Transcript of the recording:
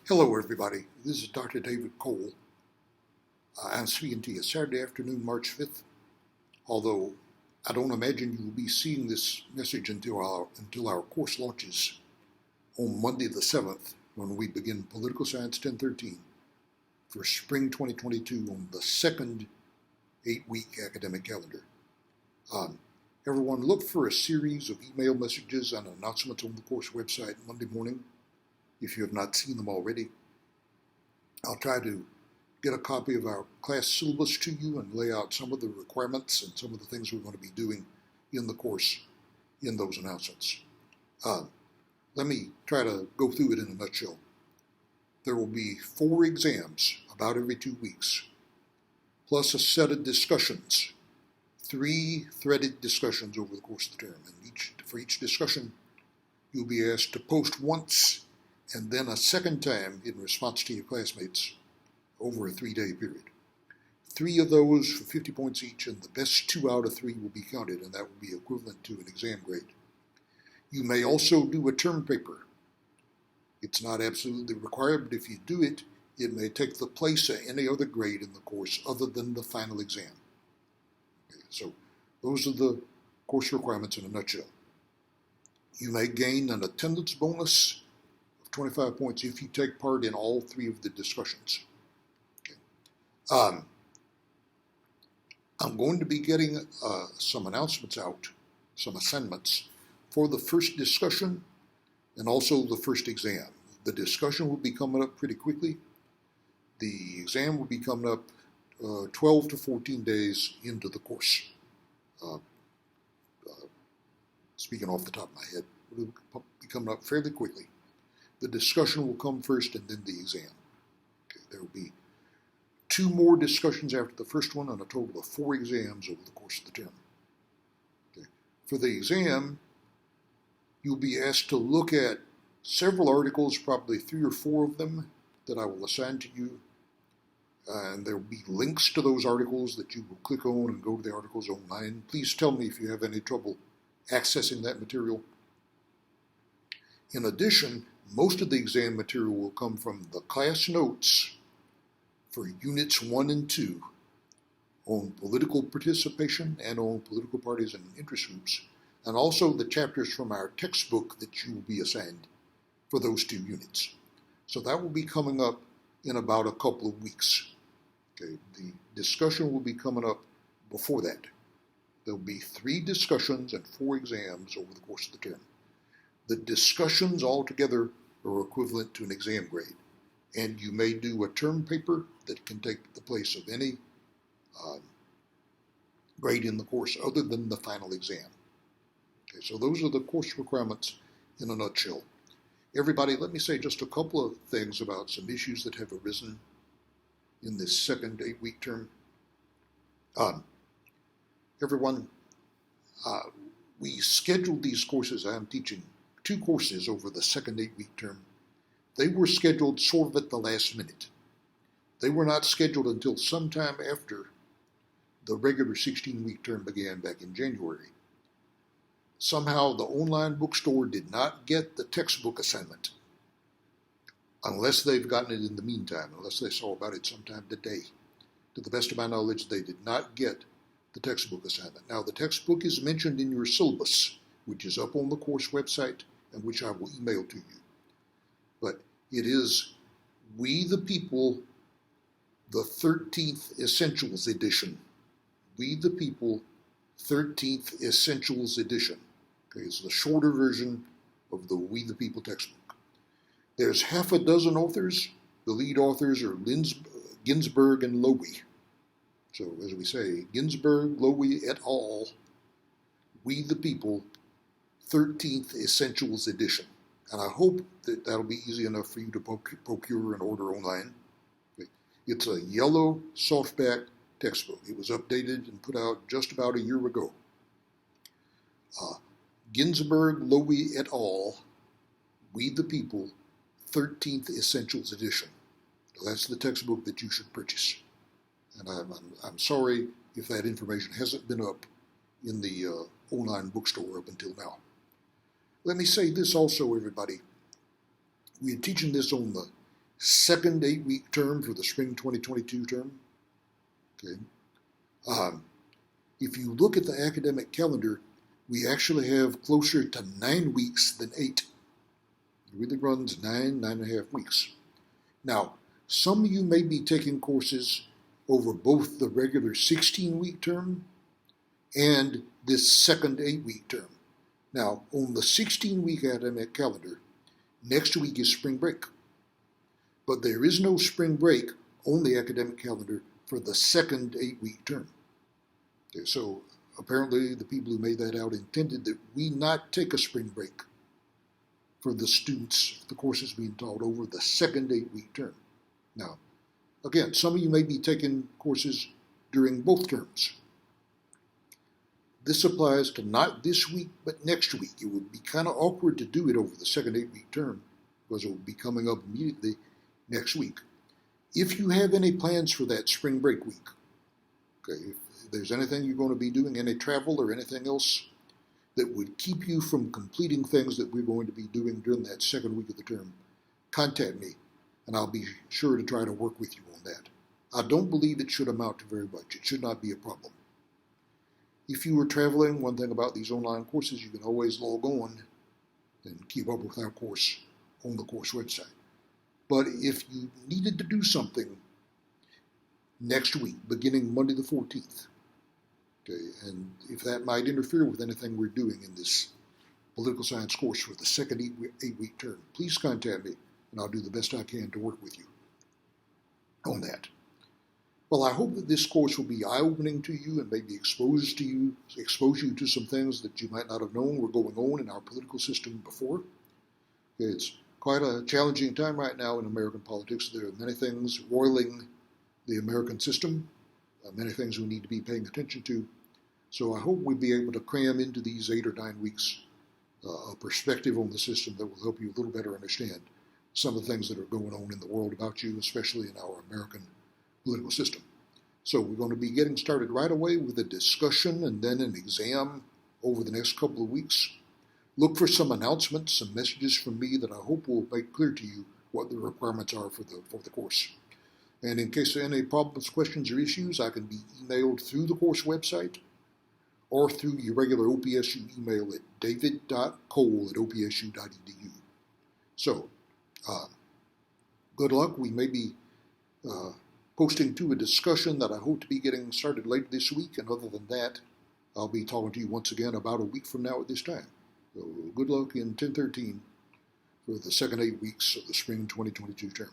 Hello, everybody. This is Dr. David Cole. I'm speaking to you Saturday afternoon, March 5th, although I don't imagine you will be seeing this message until our course launches on Monday the 7th, when we begin Political Science 1013 for spring 2022 on the second 8-week academic calendar. Everyone, look for a series of email messages and announcements on the course website Monday morning if you have not seen them already. I'll try to get a copy of our class syllabus to you and lay out some of the requirements and some of the things we're going to be doing in the course in those announcements. Let me try to go through it in a nutshell. There will be 4 exams about every 2 weeks, plus a set of discussions, 3 threaded discussions over the course of the term. And for each discussion, you'll be asked to post once and then a second time in response to your classmates over a 3-day period. 3 of those for 50 points each, and the best 2 out of 3 will be counted, and that will be equivalent to an exam grade. You may also do a term paper. It's not absolutely required, but if you do it, it may take the place of any other grade in the course other than the final exam. Okay, so those are the course requirements in a nutshell. You may gain an attendance bonus of 25 points if you take part in all 3 of the discussions. Okay. I'm going to be getting some announcements out, some assignments for the first discussion and also the first exam. The discussion will be coming up pretty quickly. The exam will be coming up 12 to 14 days into the course. Speaking off the top of my head, it will be coming up fairly quickly. The discussion will come first and then the exam. Okay, there will be 2 more discussions after the first one and a total of 4 exams over the course of the term. Okay. For the exam, you'll be asked to look at several articles, probably 3 or 4 of them that I will assign to you. And there will be links to those articles that you will click on and go to the articles online. Please tell me if you have any trouble accessing that material. In addition, most of the exam material will come from the class notes for Units 1 and 2 on political participation and on political parties and interest groups, and also the chapters from our textbook that you will be assigned for those 2 units. So that will be coming up in about a couple of weeks. Okay, the discussion will be coming up before that. There will be 3 discussions and 4 exams over the course of the term. The discussions altogether are equivalent to an exam grade, and you may do a term paper that can take the place of any grade in the course other than the final exam. Okay, so those are the course requirements in a nutshell. Everybody, let me say just a couple of things about some issues that have arisen in this second 8-week term. Everyone, we scheduled these courses. I am teaching 2 courses over the second 8-week term. They were scheduled sort of at the last minute. They were not scheduled until sometime after the regular 16-week term began back in January. Somehow the online bookstore did not get the textbook assignment, unless they've gotten it in the meantime, unless they saw about it sometime today. To the best of my knowledge, they did not get the textbook assignment. Now, the textbook is mentioned in your syllabus, which is up on the course website and which I will email to you. But it is We the People, the 13th Essentials Edition. We the People, 13th Essentials Edition. Okay, it's the shorter version of the We the People textbook. There's half a dozen authors. The lead authors are Ginsberg and Lowy. So, as we say, Ginsberg, Lowy et al., We the People, 13th Essentials Edition. And I hope that that'll be easy enough for you to procure and order online. Okay. It's a yellow softback textbook. It was updated and put out just about a year ago. Ginsberg, Lowy et al., We the People, 13th Essentials Edition. So that's the textbook that you should purchase. And I'm sorry if that information hasn't been up in the online bookstore up until now. Let me say this also, everybody. We are teaching this on the second 8-week term for the spring 2022 term. Okay. If you look at the academic calendar, we actually have closer to 9 weeks than 8. It really runs 9.5 weeks. Now, some of you may be taking courses over both the regular 16-week term and this second 8-week term. Now, on the 16-week academic calendar, next week is spring break. But there is no spring break on the academic calendar for the second 8-week term. Okay, so apparently the people who made that out intended that we not take a spring break for the students, the courses being taught over the second 8-week term. Now, again, some of you may be taking courses during both terms. This applies to not this week, but next week. It would be kind of awkward to do it over the second 8-week term because it will be coming up immediately next week. If you have any plans for that spring break week, okay, if there's anything you're going to be doing, any travel or anything else that would keep you from completing things that we're going to be doing during that second week of the term, contact me and I'll be sure to try to work with you on that. I don't believe it should amount to very much. It should not be a problem. If you are traveling, one thing about these online courses, you can always log on and keep up with our course on the course website. But if you needed to do something next week, beginning Monday the 14th, okay, and if that might interfere with anything we're doing in this political science course for the second 8-week term, please contact me and I'll do the best I can to work with you on that. Well, I hope that this course will be eye-opening to you and maybe expose you to some things that you might not have known were going on in our political system before. Okay, it's quite a challenging time right now in American politics. There are many things roiling the American system, many things we need to be paying attention to. So I hope we'll be able to cram into these 8 or 9 weeks a perspective on the system that will help you a little better understand some of the things that are going on in the world about you, especially in our American political system. So we're going to be getting started right away with a discussion and then an exam over the next couple of weeks. Look for some announcements, some messages from me that I hope will make clear to you what the requirements are for the course. And in case of any problems, questions, or issues, I can be emailed through the course website or through your regular OPSU email at david.cole@opsu.edu. So, good luck. We may be posting to a discussion that I hope to be getting started later this week. And other than that, I'll be talking to you once again about a week from now at this time. So good luck in 1013 for the second 8 weeks of the spring 2022 term.